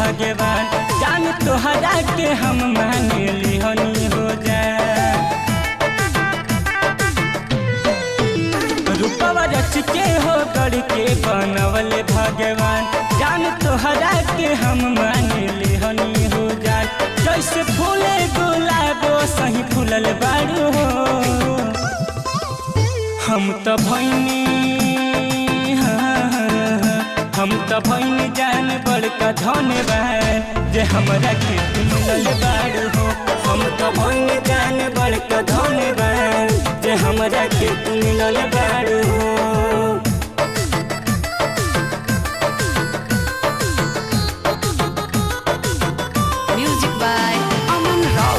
भगवान जान तोहरा के हम मान लिहनी हो जाए। रूपवा रच के हो गढ़ के बनवल भगवान जान तोहरा के हम मान लिहनी हो जाए। जैसे फूले गुलाबो सही फूलल बारू हो हम तो भैनी हम तो भैनी जान बड़का धन्यवाद जे हमरा के मिलल बारू हो। हम तो भैनी जान बड़का धन्यवाद जे हमरा के मिलल बारू हो। Music by Aman Rao.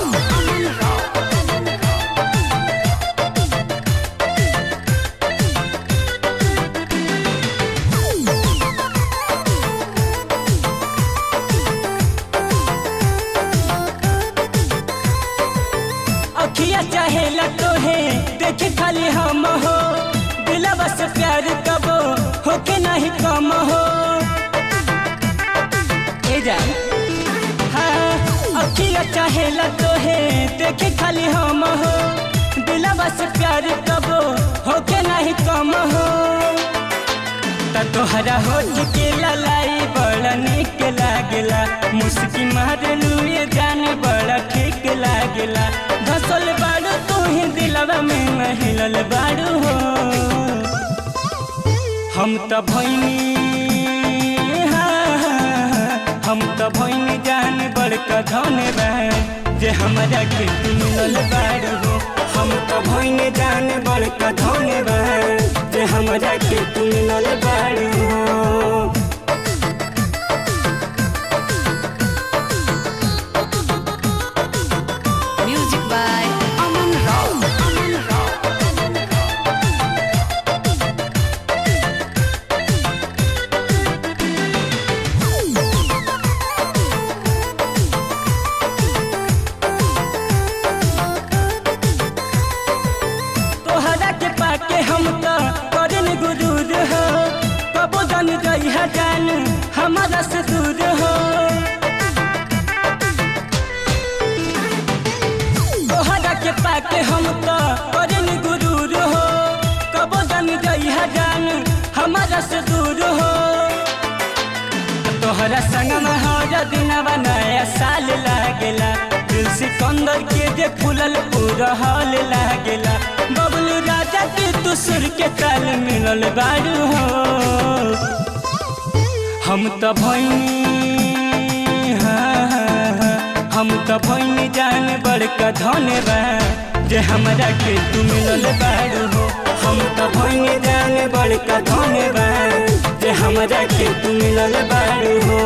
अखिया चाहेला तोहे देखे खाली हम हो दिलवा से प्यार कबो होके नहीं कम हो। ए जान हाँ अखिया चाहेला तोहे देखे खाली हम हो दिलवा से प्यार कबो होके नहीं कम हो। तोहरा होठ के ललाई बड़ा निक लागेला मुस्की मारलू ये जान बड़ा ठीक लागेला। धसल बाड़ू तू ही दिलवा में महिलल बाड़ू हो हम तो भैनी हम तो भैनी जान बड़का धन्यवाद जे हमरा के मिलल बाड़ू हो। हम तो भैनी जान बड़का धन्यवाद जे हमरा के मिलल बाड़ू हो। Music by Aman Rao. तोहरा के पाके हम तो करन गुरूर हो कबो जान गई है जान हमारा से दूर हो। तोहरा के पाके हम तो करन गुरूर हो कबो जान गई है जान हमारा से दूर हो। तोहरा संग में हर दिनवा नया साल लागेला दिल सिकंदर के जे फूलल पूरा हाल लागेला। बबलू राजा के तू सुर के ताल मिलल बारू हो हम तो भैनी हम तो भैनी जान बड़का धन्यवाद जे हमरा के तू मिलल बारू हो। हम तो भैनी जान बड़का धन्यवाद जे हमरा के तू मिलल बारू हो।